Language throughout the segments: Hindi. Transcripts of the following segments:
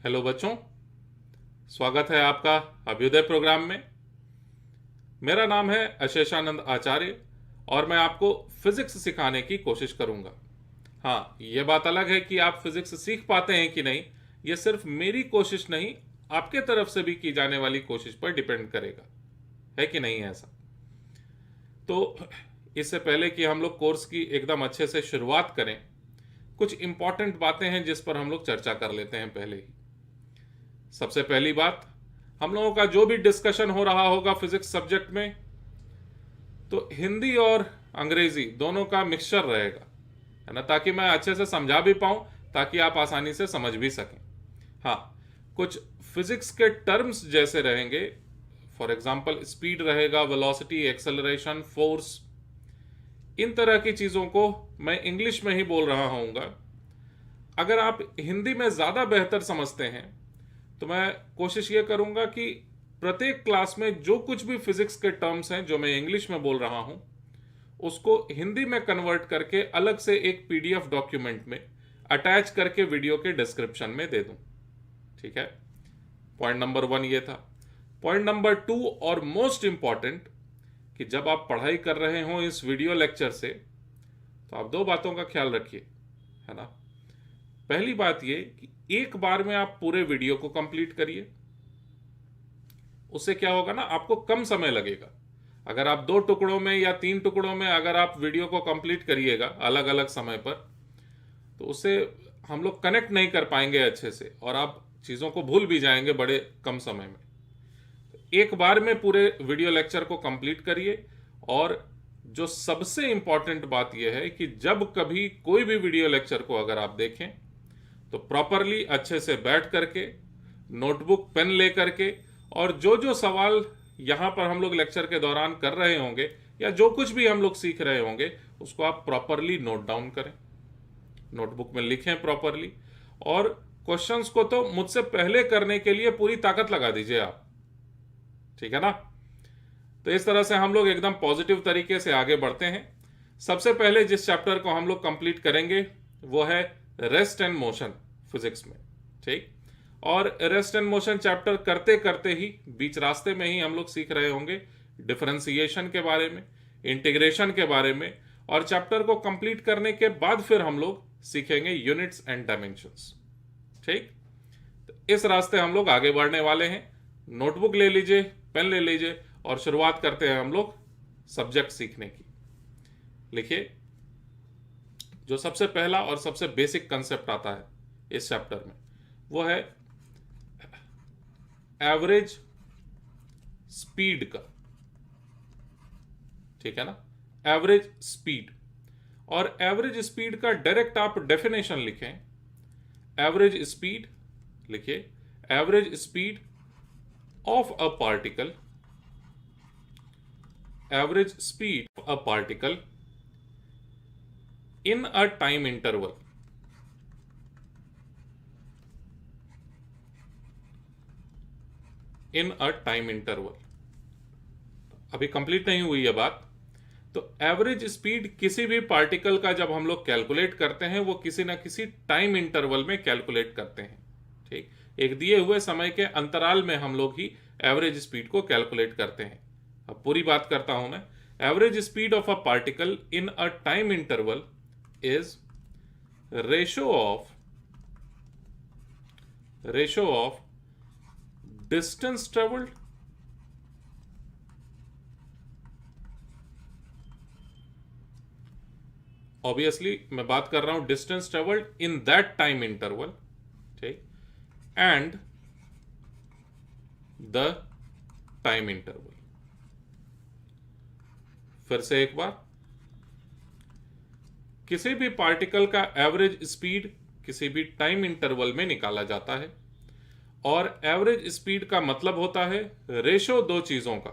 हेलो बच्चों, स्वागत है आपका अभ्युदय प्रोग्राम में। मेरा नाम है अशेषानंद आचार्य और मैं आपको फिजिक्स सिखाने की कोशिश करूंगा। हाँ, यह बात अलग है कि आप फिजिक्स सीख पाते हैं कि नहीं, यह सिर्फ मेरी कोशिश नहीं, आपके तरफ से भी की जाने वाली कोशिश पर डिपेंड करेगा, है कि नहीं ऐसा? तो इससे पहले कि हम लोग कोर्स की एकदम अच्छे से शुरुआत करें, कुछ इंपॉर्टेंट बातें हैं जिस पर हम लोग चर्चा कर लेते हैं पहले ही। सबसे पहली बात, हम लोगों का जो भी डिस्कशन हो रहा होगा फिजिक्स सब्जेक्ट में, तो हिंदी और अंग्रेजी दोनों का मिक्सचर रहेगा, है ना, ताकि मैं अच्छे से समझा भी पाऊं, ताकि आप आसानी से समझ भी सकें। हाँ, कुछ फिजिक्स के टर्म्स जैसे रहेंगे, फॉर एग्जांपल स्पीड रहेगा, वेलोसिटी, एक्सेलरेशन, फोर्स, इन तरह की चीज़ों को मैं इंग्लिश में ही बोल रहा हूँगा। अगर आप हिंदी में ज़्यादा बेहतर समझते हैं तो मैं कोशिश ये करूंगा कि प्रत्येक क्लास में जो कुछ भी फिजिक्स के टर्म्स हैं जो मैं इंग्लिश में बोल रहा हूं, उसको हिंदी में कन्वर्ट करके अलग से एक पीडीएफ डॉक्यूमेंट में अटैच करके वीडियो के डिस्क्रिप्शन में दे दूं। ठीक है? पॉइंट नंबर 1 ये था। पॉइंट नंबर 2 और मोस्ट इंपॉर्टेंट, कि जब आप पढ़ाई कर रहे हो इस वीडियो लेक्चर से, तो आप दो बातों का ख्याल रखिए, है ना। पहली बात ये कि एक बार में आप पूरे वीडियो को कंप्लीट करिए। उससे क्या होगा ना, आपको कम समय लगेगा। अगर आप 2 टुकड़ों में या 3 टुकड़ों में अगर आप वीडियो को कंप्लीट करिएगा अलग अलग समय पर, तो उससे हम लोग कनेक्ट नहीं कर पाएंगे अच्छे से और आप चीज़ों को भूल भी जाएंगे बड़े कम समय में। एक बार में पूरे वीडियो लेक्चर को कंप्लीट करिए। और जो सबसे इंपॉर्टेंट बात यह है कि जब कभी कोई भी वीडियो लेक्चर को अगर आप देखें, तो प्रॉपरली अच्छे से बैठ करके, नोटबुक पेन ले करके, और जो जो सवाल यहाँ पर हम लोग लेक्चर के दौरान कर रहे होंगे या जो कुछ भी हम लोग सीख रहे होंगे, उसको आप प्रॉपरली नोट डाउन करें, नोटबुक में लिखें प्रॉपरली। और क्वेश्चंस को तो मुझसे पहले करने के लिए पूरी ताकत लगा दीजिए आप। ठीक है ना? तो इस तरह से हम लोग एकदम पॉजिटिव तरीके से आगे बढ़ते हैं। सबसे पहले जिस चैप्टर को हम लोग कंप्लीट करेंगे वो है रेस्ट एंड मोशन फिजिक्स में। ठीक? और रेस्ट एंड मोशन चैप्टर करते करते ही बीच रास्ते में ही हम लोग सीख रहे होंगे डिफरेंशिएशन के बारे में, इंटीग्रेशन के बारे में, और चैप्टर को कंप्लीट करने के बाद फिर हम लोग सीखेंगे यूनिट्स एंड डायमेंशंस। ठीक? तो इस रास्ते हम लोग आगे बढ़ने वाले हैं। नोटबुक ले लीजिए, पेन ले लीजिए, और शुरुआत करते हैं हम लोग सब्जेक्ट सीखने की। लिखिए, जो सबसे पहला और सबसे बेसिक कंसेप्ट आता है इस चैप्टर में, वो है एवरेज स्पीड का। ठीक है ना? Average speed. और एवरेज स्पीड का डायरेक्ट आप डेफिनेशन लिखें। एवरेज स्पीड, लिखिए, average speed of a particle, average speed of a particle in a time interval, in a time interval। अभी कंप्लीट नहीं हुई है बात। तो एवरेज स्पीड किसी भी पार्टिकल का जब हम लोग कैलकुलेट करते हैं, वो किसी ना किसी टाइम इंटरवल में कैलकुलेट करते हैं। ठीक? एक दिए हुए समय के अंतराल में हम लोग ही एवरेज स्पीड को कैलकुलेट करते हैं। अब पूरी बात करता हूं मैं। Average speed of a particle in a time interval is ratio of distance traveled obviously मैं बात कर रहा हूं distance travelled in that time interval. ठीक? And the time interval. फिर से एक बार, किसी भी पार्टिकल का एवरेज स्पीड किसी भी टाइम इंटरवल में निकाला जाता है। और एवरेज स्पीड का मतलब होता है रेशो दो चीजों का।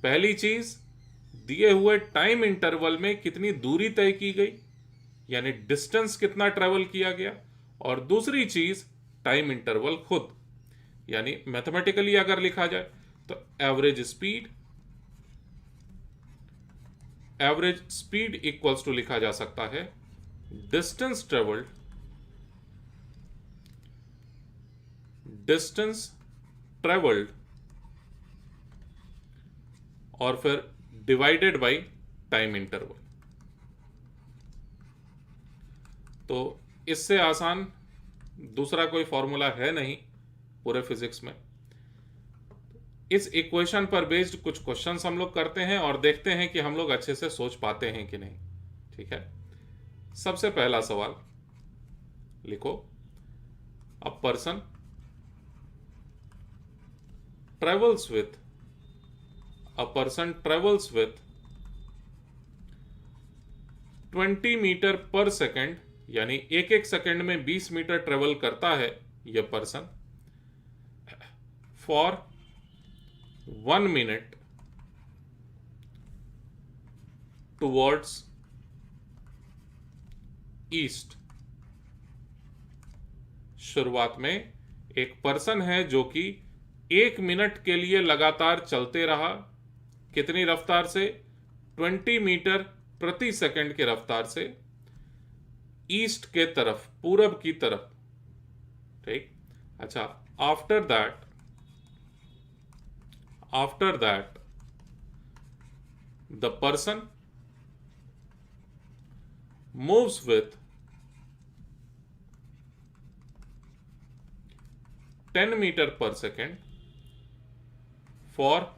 पहली चीज, दिए हुए टाइम इंटरवल में कितनी दूरी तय की गई, यानी डिस्टेंस कितना ट्रेवल किया गया। और दूसरी चीज, टाइम इंटरवल खुद, यानी मैथमेटिकली अगर लिखा जाए तो एवरेज स्पीड इक्वल्स टू लिखा जा सकता है डिस्टेंस ट्रेवल्ड डिस्टेंस ट्रेवल्ड और फिर डिवाइडेड बाय टाइम इंटरवल। तो इससे आसान दूसरा कोई फॉर्मूला है नहीं पूरे फिजिक्स में। इस इक्वेशन पर बेस्ड कुछ क्वेश्चंस हम लोग करते हैं और देखते हैं कि हम लोग अच्छे से सोच पाते हैं कि नहीं। ठीक है, सबसे पहला सवाल लिखो। A person travels with 20 metre per second, यानी एक एक सेकेंड में 20 मीटर ट्रेवल करता है यह person, for 1 minute towards east. शुरुआत में एक पर्सन है जो कि 1 मिनट के लिए लगातार चलते रहा। कितनी रफ्तार से? 20 मीटर प्रति सेकंड की रफ्तार से ईस्ट के तरफ, पूरब की तरफ। ठीक, अच्छा, after that the person moves with 10 metre per second for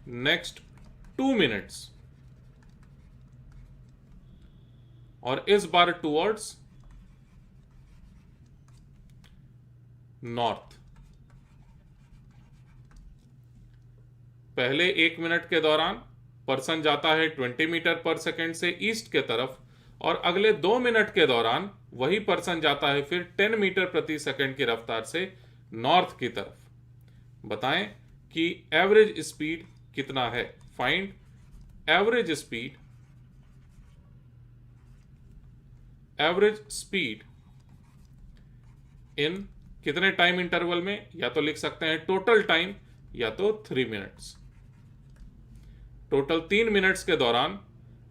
next 2 minutes, और इस बार टुवर्ड्स नॉर्थ। पहले 1 मिनट के दौरान पर्सन जाता है 20 मीटर पर सेकेंड से ईस्ट के तरफ, और अगले 2 मिनट के दौरान वही पर्सन जाता है फिर 10 मीटर प्रति सेकेंड की रफ्तार से नॉर्थ की तरफ। बताएं कि एवरेज स्पीड कितना है। फाइंड एवरेज स्पीड इन कितने टाइम इंटरवल में, या तो लिख सकते हैं टोटल टाइम या तो 3 मिनट्स। टोटल 3 मिनट्स के दौरान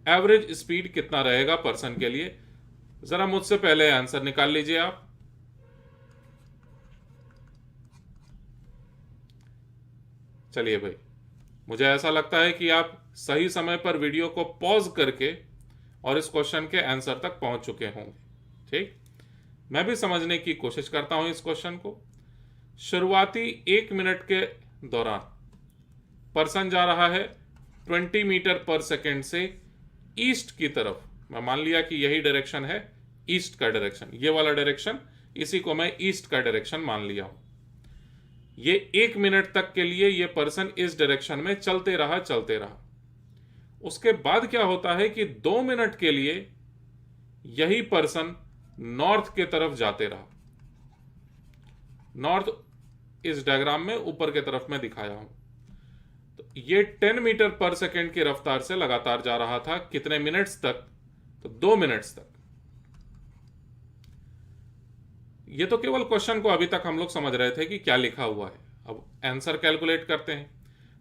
एवरेज स्पीड कितना रहेगा पर्सन के लिए। जरा मुझसे पहले आंसर निकाल लीजिए आप। चलिए भाई, मुझे ऐसा लगता है कि आप सही समय पर वीडियो को पॉज करके और इस क्वेश्चन के आंसर तक पहुंच चुके होंगे। ठीक, मैं भी समझने की कोशिश करता हूं इस क्वेश्चन को। शुरुआती 1 मिनट के दौरान पर्सन जा रहा है 20 मीटर पर सेकेंड से ईस्ट की तरफ। मैं मान लिया कि यही डायरेक्शन है ईस्ट का डायरेक्शन, ये वाला डायरेक्शन, इसी को मैं ईस्ट का डायरेक्शन मान लिया हूं। ये 1 मिनट तक के लिए ये पर्सन इस डायरेक्शन में चलते रहा। उसके बाद क्या होता है कि 2 मिनट के लिए यही पर्सन नॉर्थ के तरफ जाते रहा। नॉर्थ इस डायग्राम में ऊपर के तरफ मैं दिखाया हूं। तो ये 10 मीटर पर सेकेंड की रफ्तार से लगातार जा रहा था। कितने मिनट्स तक? तो 2 मिनट्स तक। ये तो केवल क्वेश्चन को अभी तक हम लोग समझ रहे थे कि क्या लिखा हुआ है। अब आंसर कैलकुलेट करते हैं।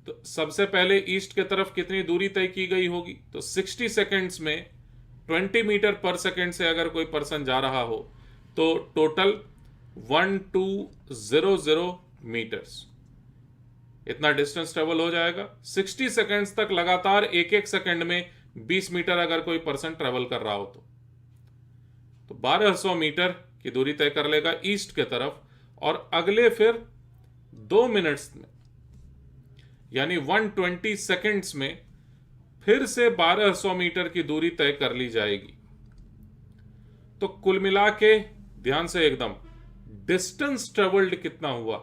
तो सबसे पहले ईस्ट के तरफ कितनी दूरी तय की गई होगी? तो 60 सेकेंड्स में 20 मीटर पर सेकेंड से अगर कोई पर्सन जा रहा हो तो टोटल 1200 मीटर्स, इतना डिस्टेंस ट्रेवल हो जाएगा। 60 सेकेंड्स तक लगातार एक एक सेकेंड में 20 मीटर अगर कोई पर्सन ट्रेवल कर रहा हो तो 1200 मीटर की दूरी तय कर लेगा ईस्ट के तरफ, और अगले फिर 2 मिनट्स में यानी 120 सेकेंड्स में फिर से 1200 मीटर की दूरी तय कर ली जाएगी। तो कुल मिला के ध्यान से एकदम डिस्टेंस ट्रेवल्ड कितना हुआ।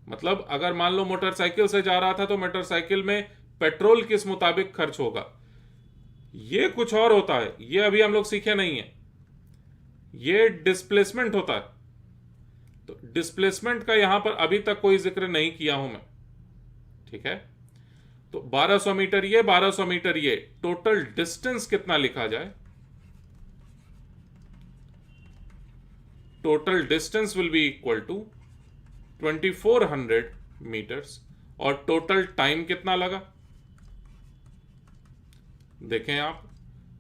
मतलब अगर मान लो मोटरसाइकिल से जा रहा था तो मोटरसाइकिल में पेट्रोल किस मुताबिक खर्च होगा, ये कुछ और होता है, ये अभी हम लोग सीखे नहीं है। ये डिस्प्लेसमेंट होता है। तो डिस्प्लेसमेंट का यहां पर अभी तक कोई जिक्र नहीं किया हूं मैं। ठीक है, तो 1200 मीटर ये, 1200 मीटर ये, टोटल डिस्टेंस कितना लिखा जाए? Total distance will be equal to 2400 metres. और टोटल टाइम कितना लगा देखें आप।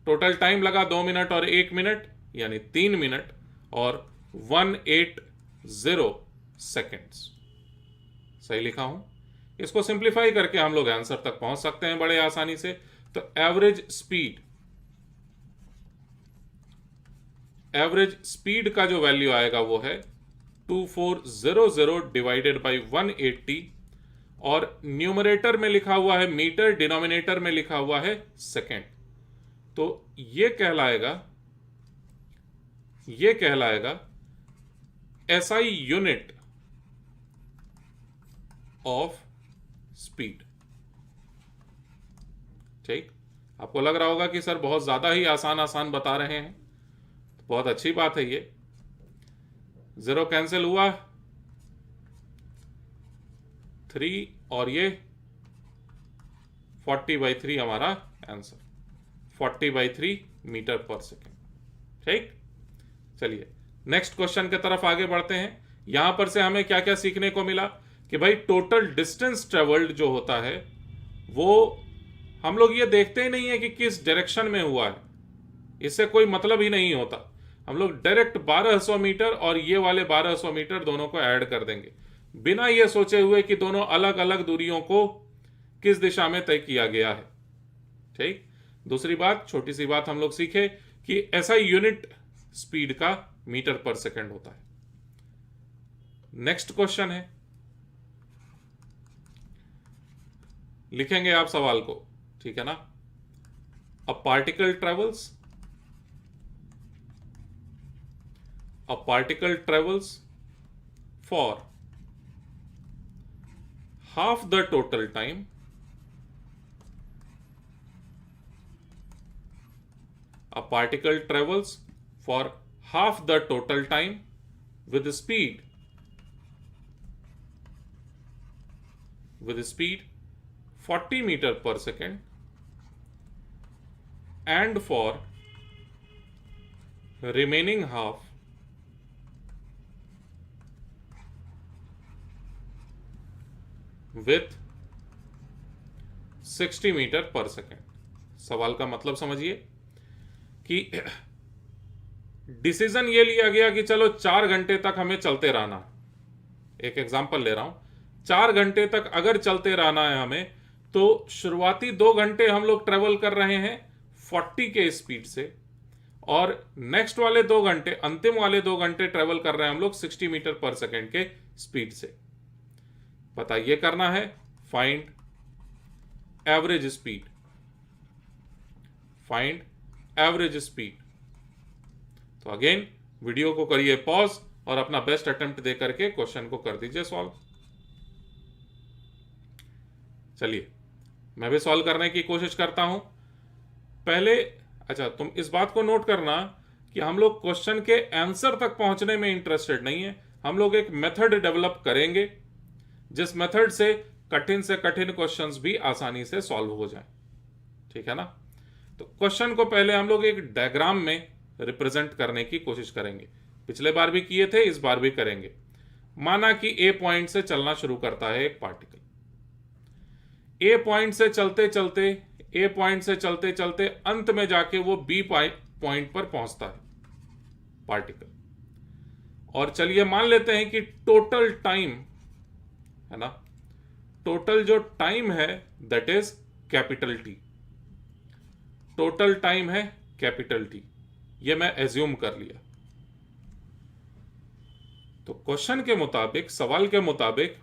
टोटल टाइम लगा 2 मिनट और 1 मिनट, यानी 3 मिनट और 180 सेकेंड्स। सही लिखा हूं? इसको सिंप्लीफाई करके हम लोग आंसर तक पहुंच सकते हैं बड़े आसानी से। तो एवरेज स्पीड का जो वैल्यू आएगा वो है 2400 डिवाइडेड बाई 180, और न्यूमरेटर में लिखा हुआ है मीटर, डिनोमिनेटर में लिखा हुआ है सेकेंड। तो ये कहलाएगा एसआई यूनिट ऑफ स्पीड। ठीक, आपको लग रहा होगा कि सर बहुत ज्यादा ही आसान आसान बता रहे हैं, तो बहुत अच्छी बात है। ये जीरो कैंसिल हुआ, 3 और ये 40/3 हमारा आंसर, 40/3 मीटर पर सेकेंड। ठीक, चलिए नेक्स्ट क्वेश्चन की तरफ आगे बढ़ते हैं। यहां पर से हमें क्या क्या सीखने को मिला कि भाई टोटल डिस्टेंस ट्रेवल्ड जो होता है वो हम लोग ये देखते ही नहीं है कि किस डायरेक्शन में हुआ है, इससे कोई मतलब ही नहीं होता। हम लोग डायरेक्ट 1200 मीटर और ये वाले 1200 मीटर दोनों को ऐड कर देंगे, बिना ये सोचे हुए कि दोनों अलग अलग दूरियों को किस दिशा में तय किया गया है। ठीक, दूसरी बात, छोटी सी बात हम लोग सीखे कि ऐसा यूनिट स्पीड का मीटर पर सेकेंड होता है। नेक्स्ट क्वेश्चन है, लिखेंगे आप सवाल को, ठीक है ना। अ particle travels for half the total time a particle travels for half the total time with speed 40 meter per second and for remaining half with 60 metre per second. सवाल का मतलब समझिए कि डिसीजन ये लिया गया कि चलो 4 घंटे तक हमें चलते रहना है। एक एग्जांपल ले रहा हूं, 4 घंटे तक अगर चलते रहना है हमें, तो शुरुआती 2 घंटे हम लोग ट्रेवल कर रहे हैं 40 के स्पीड से, और नेक्स्ट वाले 2 घंटे, अंतिम वाले 2 घंटे ट्रेवल कर रहे हैं हम लोग 60 मीटर पर सेकेंड के स्पीड से। बताइए करना है फाइंड एवरेज स्पीड। तो अगेन वीडियो को करिए पॉज और अपना बेस्ट अटेम्प्ट दे करके क्वेश्चन को कर दीजिए सॉल्व। चलिए मैं भी सॉल्व करने की कोशिश करता हूं। पहले अच्छा, तुम इस बात को नोट करना कि हम लोग क्वेश्चन के आंसर तक पहुंचने में इंटरेस्टेड नहीं है, हम लोग एक मेथड डेवलप करेंगे जिस मेथड से कठिन क्वेश्चंस भी आसानी से सॉल्व हो जाएं। ठीक है ना। तो क्वेश्चन को पहले हम लोग एक डायग्राम में रिप्रेजेंट करने की कोशिश करेंगे। पिछले बार भी किए थे, इस बार भी करेंगे। माना कि ए पॉइंट से चलना शुरू करता है एक पार्टिकल। ए पॉइंट से चलते चलते अंत में जाके वो बी पॉइंट पर पहुंचता है पार्टिकल। और चलिए मान लेते हैं कि टोटल टाइम है ना, टोटल जो टाइम है that is capital T. Total time है कैपिटल टी, ये मैं एज्यूम कर लिया। तो क्वेश्चन के मुताबिक, सवाल के मुताबिक,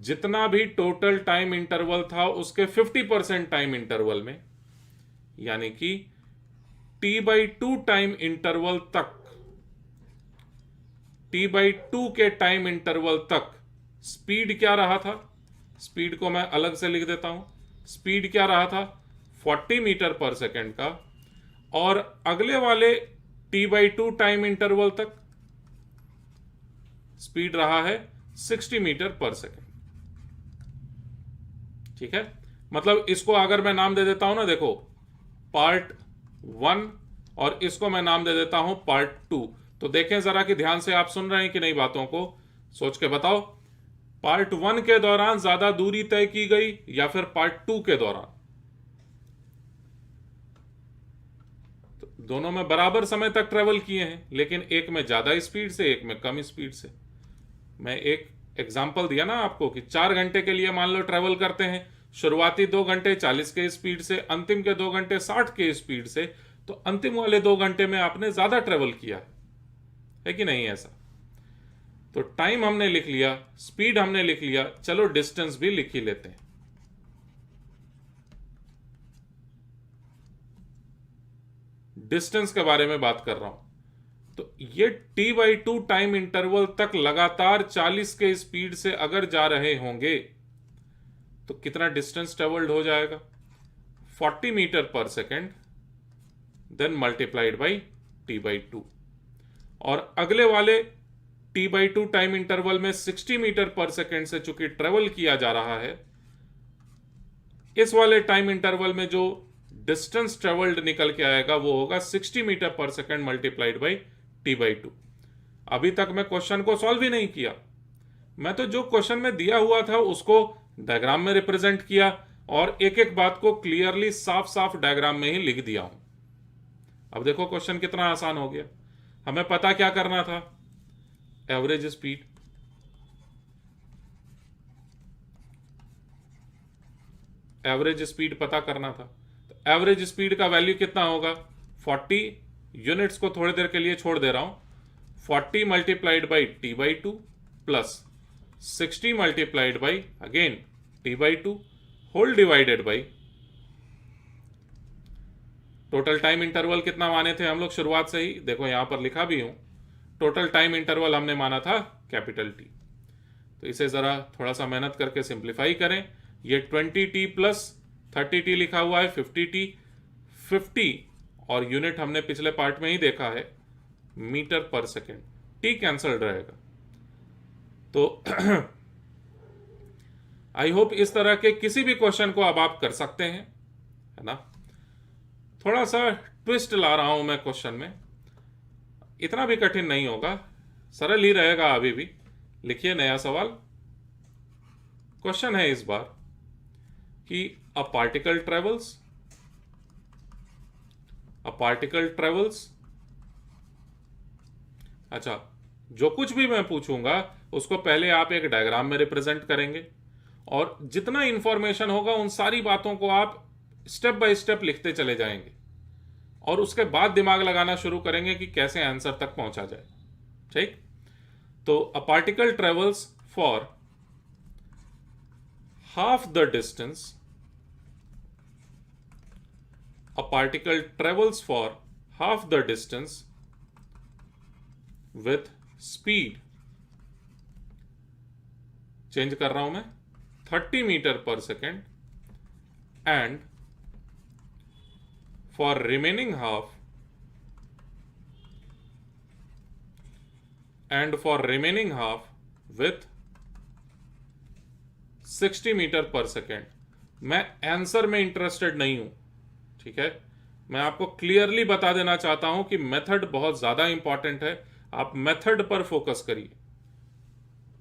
जितना भी टोटल टाइम इंटरवल था उसके 50% टाइम इंटरवल में, यानी कि t/2 टाइम इंटरवल तक, t/2 के टाइम इंटरवल तक स्पीड क्या रहा था। स्पीड को मैं अलग से लिख देता हूं। स्पीड क्या रहा था 40 मीटर पर सेकेंड का, और अगले वाले t/2 टाइम इंटरवल तक स्पीड रहा है 60 मीटर पर सेकेंड। ठीक है, मतलब इसको अगर मैं नाम दे देता हूं ना, देखो पार्ट 1 और इसको मैं नाम दे देता हूं पार्ट 2। तो देखें जरा कि ध्यान से आप सुन रहे हैं कि नहीं, बातों को सोच के बताओ। पार्ट 1 के दौरान ज्यादा दूरी तय की गई या फिर पार्ट 2 के दौरान? तो दोनों में बराबर समय तक ट्रेवल किए हैं, लेकिन एक में ज्यादा स्पीड से, एक में कम स्पीड से। मैं एक एग्जाम्पल दिया ना आपको कि 4 घंटे के लिए मान लो ट्रेवल करते हैं, शुरुआती 2 घंटे 40 के स्पीड से, अंतिम के 2 घंटे 60 के स्पीड से, तो अंतिम वाले 2 घंटे में आपने ज्यादा ट्रेवल किया है कि नहीं ऐसा? तो टाइम हमने लिख लिया, स्पीड हमने लिख लिया, चलो डिस्टेंस भी लिख ही लेते हैं। डिस्टेंस के बारे में बात कर रहा हूं, तो ये t/2 टाइम इंटरवल तक लगातार 40 के स्पीड से अगर जा रहे होंगे तो कितना डिस्टेंस ट्रेवल्ड हो जाएगा? 40 metre per second, then multiplied by t/2। और अगले वाले t/2 टाइम इंटरवल में 60 मीटर पर सेकेंड से चूंकि ट्रेवल किया जा रहा है, इस वाले टाइम इंटरवल में जो डिस्टेंस ट्रेवल्ड निकल के आएगा वो होगा 60 metre per second multiplied by t/2। अभी तक मैं क्वेश्चन को सॉल्व ही नहीं किया, मैं तो जो क्वेश्चन में दिया हुआ था उसको डायग्राम में रिप्रेजेंट किया और एक एक बात को क्लियरली साफ साफ डायग्राम में ही लिख दिया हूं। अब देखो क्वेश्चन कितना आसान हो गया। हमें पता क्या करना था? Average speed. एवरेज स्पीड पता करना था। तो एवरेज स्पीड का वैल्यू कितना होगा? 40, यूनिट्स को थोड़ी देर के लिए छोड़ दे रहा हूं, 40 multiplied by t/2 plus 60 multiplied by again t/2 whole divided by total time interval कितना माने थे हम लोग शुरुआत से ही, देखो यहां पर लिखा भी हूं, टोटल टाइम इंटरवल हमने माना था कैपिटल T। तो इसे जरा थोड़ा सा मेहनत करके सिंप्लीफाई करें। ये 20t प्लस 30t लिखा हुआ है, 50t, 50 और यूनिट हमने पिछले पार्ट में ही देखा है metre per second, t cancelled रहेगा। तो आई होप इस तरह के किसी भी क्वेश्चन को अब आप कर सकते हैं, है ना। थोड़ा सा ट्विस्ट ला रहा हूं मैं क्वेश्चन में, इतना भी कठिन नहीं होगा, सरल ही रहेगा अभी भी। लिखिए नया सवाल। क्वेश्चन है इस बार कि अ पार्टिकल ट्रेवल्स, अच्छा, जो कुछ भी मैं पूछूंगा उसको पहले आप एक डायग्राम में रिप्रेजेंट करेंगे और जितना इंफॉर्मेशन होगा उन सारी बातों को आप स्टेप बाय स्टेप लिखते चले जाएंगे और उसके बाद दिमाग लगाना शुरू करेंगे कि कैसे आंसर तक पहुंचा जाए। ठीक? तो a particle travels for half the distance, a particle travels for half the distance with speed, change कर रहा हूं मैं, 30 metre per second, and for remaining half with 60 metre per second. मैं आंसर में इंटरेस्टेड नहीं हूं, ठीक है, मैं आपको क्लियरली बता देना चाहता हूं कि मेथड बहुत ज्यादा इंपॉर्टेंट है। आप मेथड पर फोकस करिए।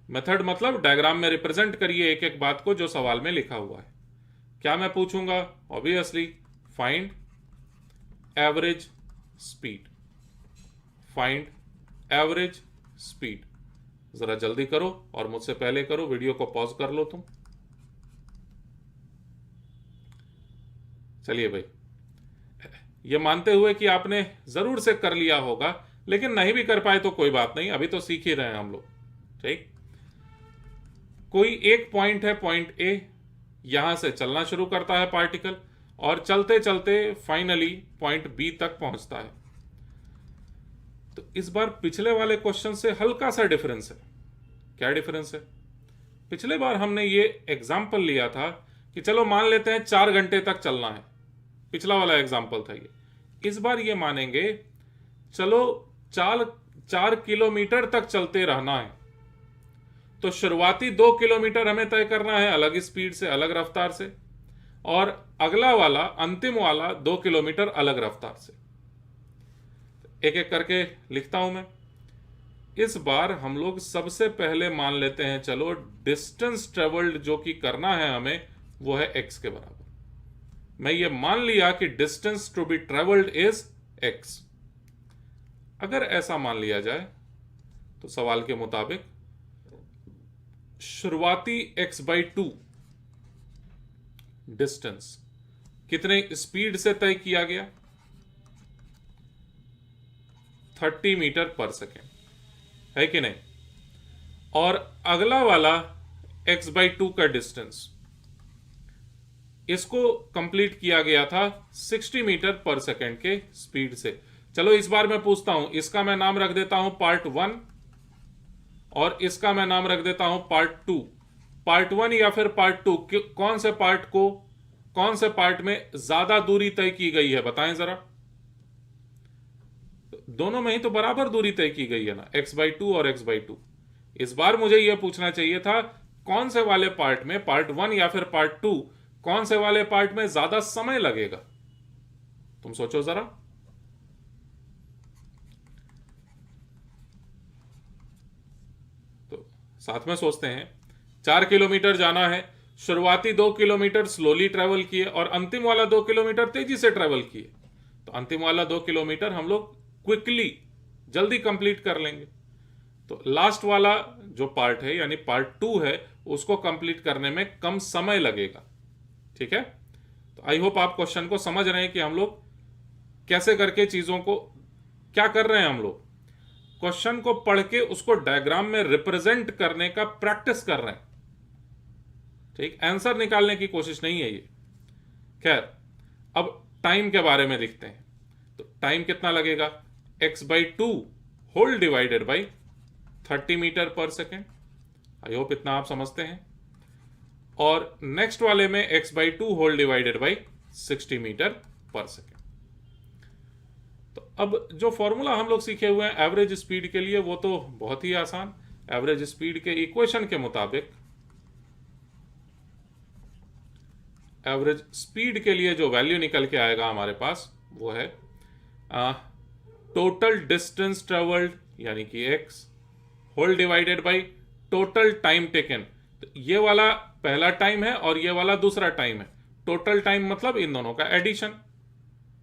मेथड मतलब डायग्राम में रिप्रेजेंट करिए एक एक बात को जो सवाल में लिखा हुआ है। क्या मैं पूछूंगा? Obviously find average speed, find average speed. जरा जल्दी करो और मुझसे पहले करो, वीडियो को पॉज कर लो तुम। चलिए भाई, ये मानते हुए कि आपने जरूर से कर लिया होगा, लेकिन नहीं भी कर पाए तो कोई बात नहीं, अभी तो सीख ही रहे हैं हम लोग। ठीक? कोई एक पॉइंट है, पॉइंट ए, यहां से चलना शुरू करता है पार्टिकल और चलते चलते फाइनली पॉइंट बी तक पहुंचता है। तो इस बार पिछले वाले क्वेश्चन से हल्का सा डिफरेंस है। क्या डिफरेंस है? पिछले बार हमने ये एग्जाम्पल लिया था कि चलो मान लेते हैं 4 घंटे तक चलना है, पिछला वाला एग्जाम्पल था ये। इस बार ये मानेंगे चलो 4 किलोमीटर तक चलते रहना है, तो शुरुआती 2 किलोमीटर हमें तय करना है अलग स्पीड से, अलग रफ्तार से, और अगला वाला अंतिम वाला 2 किलोमीटर अलग रफ्तार से। एक एक करके लिखता हूं मैं। इस बार हम लोग सबसे पहले मान लेते हैं, चलो डिस्टेंस ट्रेवल्ड जो कि करना है हमें वो है x के बराबर। मैं ये मान लिया कि distance to be travelled is x। अगर ऐसा मान लिया जाए तो सवाल के मुताबिक शुरुआती x/2 डिस्टेंस कितने स्पीड से तय किया गया? 30 मीटर पर सेकेंड, है कि नहीं? और अगला वाला x/2 का डिस्टेंस, इसको कंप्लीट किया गया था 60 मीटर पर सेकेंड के स्पीड से। चलो इस बार मैं पूछता हूं, इसका मैं नाम रख देता हूं पार्ट 1 और इसका मैं नाम रख देता हूं पार्ट 2। पार्ट 1 या फिर पार्ट 2, कौन से पार्ट में ज्यादा दूरी तय की गई है, बताएं जरा। दोनों में ही तो बराबर दूरी तय की गई है ना, x/2 और x/2। इस बार मुझे यह पूछना चाहिए था कौन से वाले पार्ट में, पार्ट 1 या फिर पार्ट 2, कौन से वाले पार्ट में ज्यादा समय लगेगा। तुम सोचो जरा। तो साथ में सोचते हैं। 4 किलोमीटर जाना है, शुरुआती 2 किलोमीटर स्लोली ट्रेवल किए और अंतिम वाला 2 किलोमीटर तेजी से ट्रेवल किए। तो अंतिम वाला 2 किलोमीटर हम लोग क्विकली, जल्दी कंप्लीट कर लेंगे। तो लास्ट वाला जो पार्ट है यानी पार्ट 2 है, उसको कंप्लीट करने में कम समय लगेगा। ठीक है? तो आई होप आप क्वेश्चन को समझ रहे हैं कि हम लोग कैसे करके चीजों को क्या कर रहे हैं। हम लोग क्वेश्चन को पढ़ के उसको डायग्राम में रिप्रेजेंट करने का प्रैक्टिस कर रहे हैं। ठीक, आंसर निकालने की कोशिश नहीं है ये। खैर, अब टाइम के बारे में लिखते हैं। तो टाइम कितना लगेगा? x/2 whole divided by 30 metre per second. I hope इतना आप समझते हैं। और नेक्स्ट वाले में x/2 whole divided by 60 metre per second. तो अब जो फॉर्मूला हम लोग सीखे हुए हैं एवरेज स्पीड के लिए, वो तो बहुत ही आसान। एवरेज स्पीड के इक्वेशन के मुताबिक एवरेज स्पीड के लिए जो वैल्यू निकल के आएगा हमारे पास, वो है टोटल डिस्टेंस ट्रेवल्ड यानी कि x whole divided by total time taken. तो ये वाला पहला टाइम है और ये वाला दूसरा टाइम है। टोटल टाइम मतलब इन दोनों का एडिशन,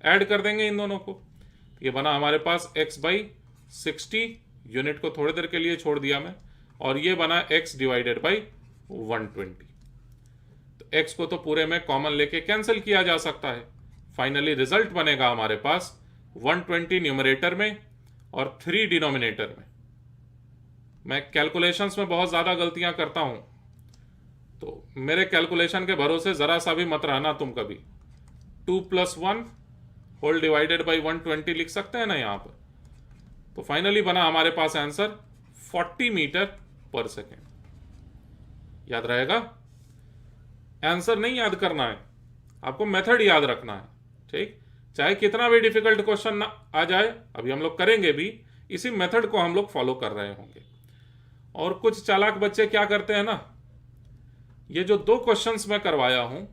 ऐड कर देंगे इन दोनों को। ये बना हमारे पास x/60, यूनिट को थोड़ी देर के लिए छोड़ दिया मैं, और ये बना x डिवाइडेड बाई 120। तो x को तो पूरे में कॉमन लेके कैंसिल किया जा सकता है। फाइनली रिजल्ट बनेगा हमारे पास 120 न्यूमरेटर में और 3 डिनोमिनेटर में। मैं कैलकुलेशंस में बहुत ज्यादा गलतियां करता हूं, तो मेरे कैलकुलेशन के भरोसे जरा सा भी मत रहना तुम कभी। 2 + 1 होल डिवाइडेड बाई 120 लिख सकते हैं ना यहां पर। तो फाइनली बना हमारे पास आंसर 40 मीटर पर सेकेंड। याद रहेगा? आंसर नहीं याद करना है, आपको मेथड याद रखना है। ठीक, चाहे कितना भी डिफिकल्ट क्वेश्चन ना आ जाए, अभी हम लोग करेंगे भी, इसी मेथड को हम लोग फॉलो कर रहे होंगे। और कुछ चालाक बच्चे क्या करते हैं ना, ये जो 2 क्वेश्चंस मैं करवाया हूं,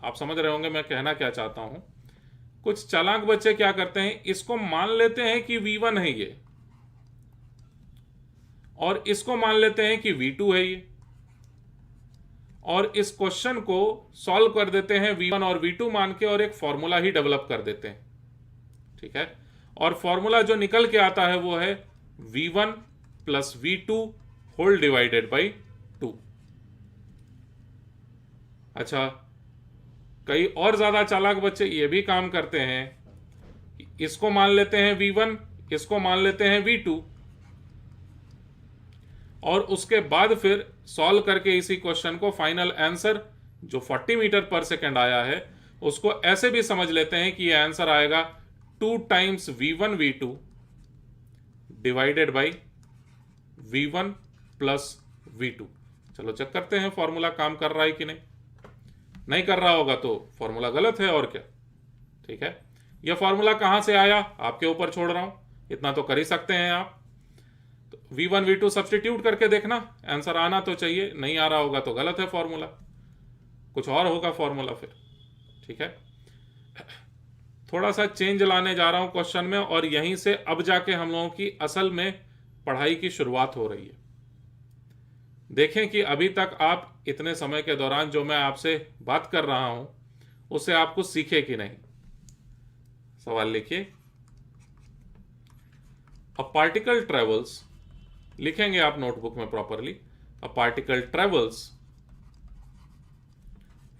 आप समझ रहे होंगे मैं कहना क्या चाहता हूं। कुछ चालाक बच्चे क्या करते हैं, इसको मान लेते हैं कि V1 है ये, और इसको मान लेते हैं कि V2 है ये, और इस क्वेश्चन को सॉल्व कर देते हैं V1 और V2 मान के, और एक फॉर्मूला ही डेवलप कर देते हैं। ठीक है? और फॉर्मूला जो निकल के आता है वो है V1 + V2 whole divided by 2। अच्छा, कई और ज्यादा चालाक बच्चे ये भी काम करते हैं, इसको मान लेते हैं V1, इसको मान लेते हैं V2, और उसके बाद फिर सॉल्व करके इसी क्वेश्चन को फाइनल आंसर जो 40 मीटर पर सेकेंड आया है, उसको ऐसे भी समझ लेते हैं कि यह आंसर आएगा 2 times V1 V2 divided by V1 + V2। चलो चेक करते हैं फॉर्मूला काम कर रहा है कि नहीं कर रहा होगा तो फॉर्मूला गलत है और क्या। ठीक है? यह फॉर्मूला कहां से आया आपके ऊपर छोड़ रहा हूं, इतना तो कर ही सकते हैं आप। तो V1 V2 सब्सटीट्यूट करके देखना, आंसर आना तो चाहिए, नहीं आ रहा होगा तो गलत है फॉर्मूला, कुछ और होगा फॉर्मूला फिर। ठीक है? थोड़ा सा चेंज लाने जा रहा हूं क्वेश्चन में, और यहीं से अब जाके हम लोगों की असल में पढ़ाई की शुरुआत हो रही है। देखें कि अभी तक आप इतने समय के दौरान जो मैं आपसे बात कर रहा हूं, उससे आप कुछ सीखे कि नहीं। सवाल लिखिए। अ पार्टिकल ट्रेवल्स, लिखेंगे आप नोटबुक में properly. a particle travels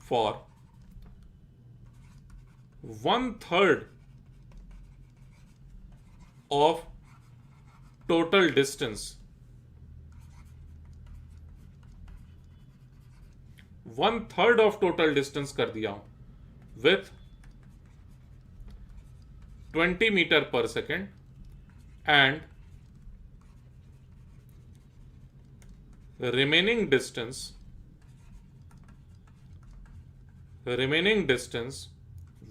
for 1/3 of total distance, 1/3 of total distance कर दिया हूं with 20 metre per second and remaining distance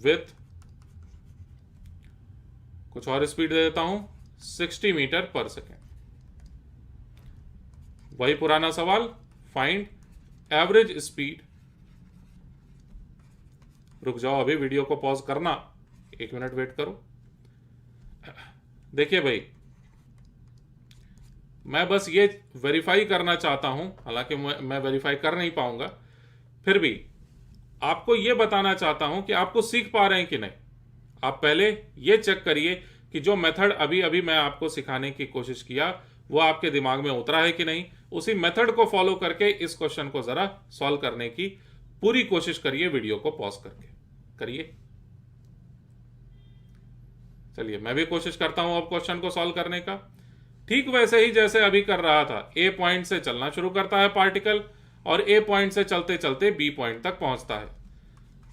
with कुछ और स्पीड दे देता हूं 60 मीटर पर सेकेंड। वही पुराना सवाल, फाइंड एवरेज स्पीड। रुक जाओ, अभी वीडियो को पॉज करना, 1 मिनट वेट करो। देखिए भाई, मैं बस ये वेरीफाई करना चाहता हूं, हालांकि मैं वेरीफाई कर नहीं पाऊंगा, फिर भी आपको ये बताना चाहता हूं कि आपको सीख पा रहे हैं कि नहीं। आप पहले ये चेक करिए कि जो मेथड अभी अभी मैं आपको सिखाने की कोशिश किया वो आपके दिमाग में उतरा है कि नहीं। उसी मेथड को फॉलो करके इस क्वेश्चन को जरा सॉल्व करने की पूरी कोशिश करिए, वीडियो को पॉज करके करिए। चलिए मैं भी कोशिश करता हूं अब क्वेश्चन को सॉल्व करने का, ठीक वैसे ही जैसे अभी कर रहा था। ए पॉइंट से चलना शुरू करता है पार्टिकल और ए पॉइंट से चलते चलते बी पॉइंट तक पहुंचता है।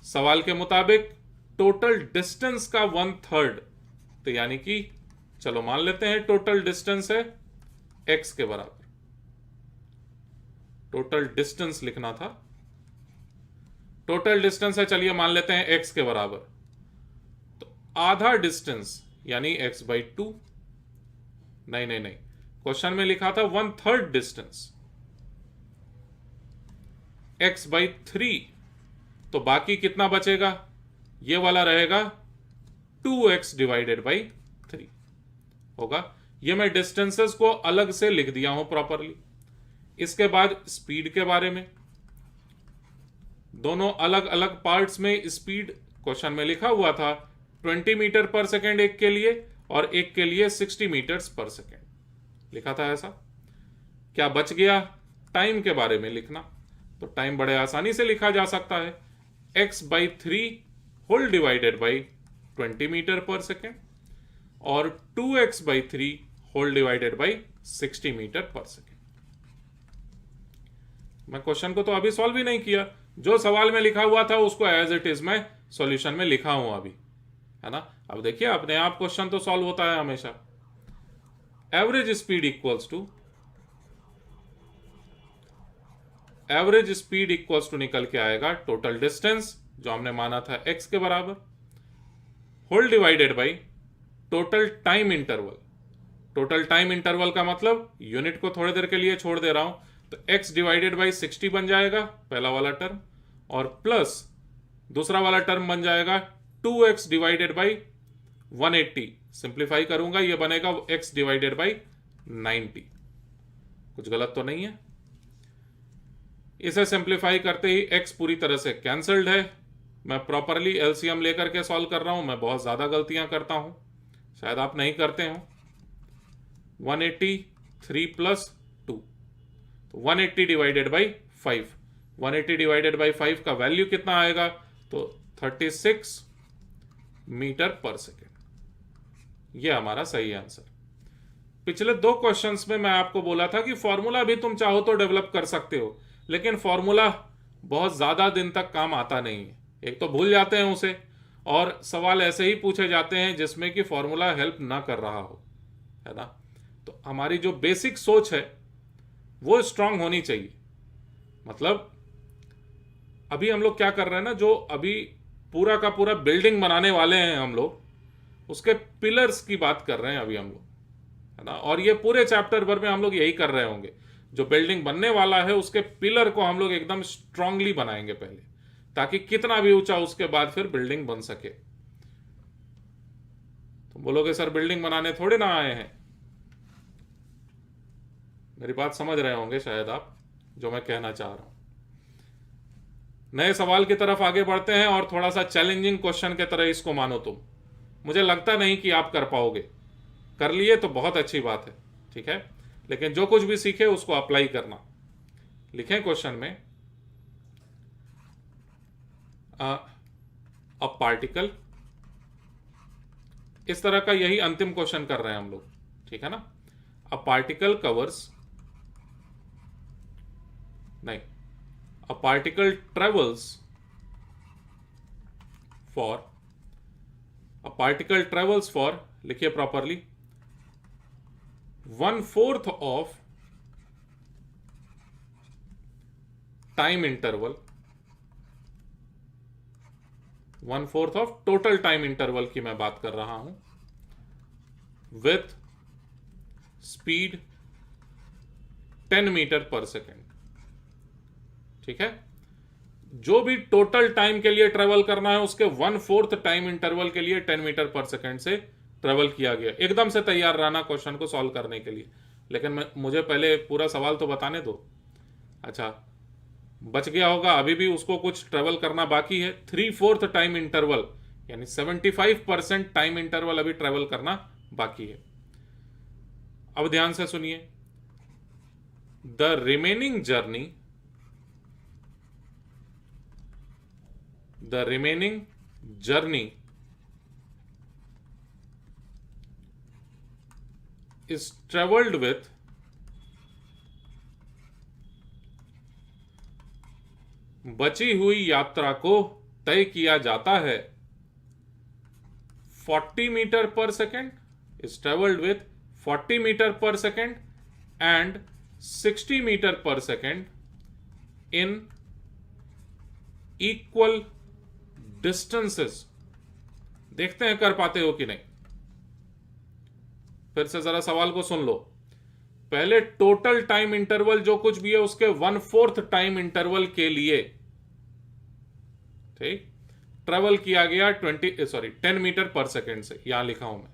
सवाल के मुताबिक टोटल डिस्टेंस का 1/3, तो यानी कि चलो मान लेते हैं टोटल डिस्टेंस है x के बराबर। टोटल डिस्टेंस लिखना था, टोटल डिस्टेंस है, चलिए मान लेते हैं x के बराबर। तो आधा डिस्टेंस यानी x/2, नहीं, क्वेश्चन में लिखा था 1/3 डिस्टेंस, x/3, तो बाकी कितना बचेगा, ये वाला रहेगा 2x डिवाइडेड बाई 3 होगा। ये मैं डिस्टेंसेस को अलग से लिख दिया हूं प्रॉपरली। इसके बाद स्पीड के बारे में, दोनों अलग अलग पार्ट्स में स्पीड क्वेश्चन में लिखा हुआ था 20 मीटर पर सेकेंड एक के लिए और एक के लिए 60 मीटर्स पर सेकेंड लिखा था। ऐसा क्या बच गया, टाइम के बारे में लिखना। तो टाइम बड़े आसानी से लिखा जा सकता है, x/3 whole divided by 20 metre per second और 2x/3 whole divided by 60 metre per second. मैं क्वेश्चन को तो अभी सॉल्व ही नहीं किया, जो सवाल में लिखा हुआ था उसको एज इट इज मैं सॉल्यूशन में लिखा हूं अभी, है ना। अब देखिए अपने आप क्वेश्चन तो सॉल्व होता है हमेशा। एवरेज स्पीड इक्वल्स टू निकल के आएगा टोटल डिस्टेंस जो हमने माना था x के बराबर, whole divided by total time interval. Total time interval का मतलब यूनिट को थोड़ी देर के लिए छोड़ दे रहा हूं, तो x डिवाइडेड बाई 60 बन जाएगा पहला वाला टर्म, और प्लस दूसरा वाला टर्म बन जाएगा 2x डिवाइडेड बाई 180। सिंप्लीफाई करूंगा, ये बनेगा x डिवाइडेड बाई 90। कुछ गलत तो नहीं है। इसे सिंप्लीफाई करते ही x पूरी तरह से कैंसल्ड है। मैं प्रॉपरली एलसीएम लेकर के सॉल्व कर रहा हूं, मैं बहुत ज्यादा गलतियां करता हूं, शायद आप नहीं करते हो। 180 3 प्लस 2, तो 180 डिवाइडेड बाई 5, 180 डिवाइडेड बाई 5 का वैल्यू कितना आएगा, तो 36 मीटर पर सेकेंड। यह हमारा सही आंसर। पिछले 2 क्वेश्चंस में मैं आपको बोला था कि फॉर्मूला भी तुम चाहो तो डेवलप कर सकते हो, लेकिन फॉर्मूला बहुत ज्यादा दिन तक काम आता नहीं है। एक तो भूल जाते हैं उसे, और सवाल ऐसे ही पूछे जाते हैं जिसमें कि फॉर्मूला हेल्प ना कर रहा हो, है ना। तो हमारी जो बेसिक सोच है वो स्ट्रांग होनी चाहिए। मतलब अभी हम लोग क्या कर रहे हैं ना, जो अभी पूरा का पूरा बिल्डिंग बनाने वाले हैं हम लोग, उसके पिलर्स की बात कर रहे हैं अभी हम लोग, है ना। और ये पूरे चैप्टर भर में हम लोग यही कर रहे होंगे। जो बिल्डिंग बनने वाला है उसके पिलर को हम लोग एकदम स्ट्रांगली बनाएंगे पहले, ताकि कितना भी ऊंचा उसके बाद फिर बिल्डिंग बन सके। तो बोलोगे सर बिल्डिंग बनाने थोड़े ना आए हैं। मेरी बात समझ रहे होंगे शायद आप, जो मैं कहना चाह रहा हूं। नए सवाल की तरफ आगे बढ़ते हैं और थोड़ा सा चैलेंजिंग क्वेश्चन के तरह इसको मानो तुम। मुझे लगता नहीं कि आप कर पाओगे, कर लिए तो बहुत अच्छी बात है, ठीक है, लेकिन जो कुछ भी सीखे उसको अप्लाई करना, लिखें क्वेश्चन में अ पार्टिकल, इस तरह का यही अंतिम क्वेश्चन कर रहे हैं हम लोग, ठीक है ना। अ पार्टिकल कवर्स, नहीं, a particle travels for, a particle travels for, लिखिए properly, 1/4 of time interval, 1/4 of total time interval की मैं बात कर रहा हूं, with speed 10 metre per second. ठीक है, जो भी टोटल टाइम के लिए ट्रेवल करना है उसके 1/4 टाइम इंटरवल के लिए 10 मीटर पर सेकेंड से ट्रेवल किया गया। एकदम से तैयार रहना क्वेश्चन को सॉल्व करने के लिए, लेकिन मुझे पहले पूरा सवाल तो बताने दो। अच्छा, बच गया होगा, अभी भी उसको कुछ ट्रेवल करना बाकी है। 3/4 टाइम इंटरवल यानी 75% टाइम इंटरवल अभी ट्रेवल करना बाकी है। अब ध्यान से सुनिए, the remaining journey, the remaining journey is traveled with बची हुई यात्रा को तय किया जाता है 40 metre per second, is traveled with 40 metre per second and 60 metre per second in equal distances. देखते हैं कर पाते हो कि नहीं। फिर से जरा सवाल को सुन लो। पहले टोटल टाइम इंटरवल जो कुछ भी है उसके 1/4 टाइम इंटरवल के लिए, ठीक, ट्रेवल किया गया 10 मीटर पर सेकेंड से, यहां लिखा हूं मैं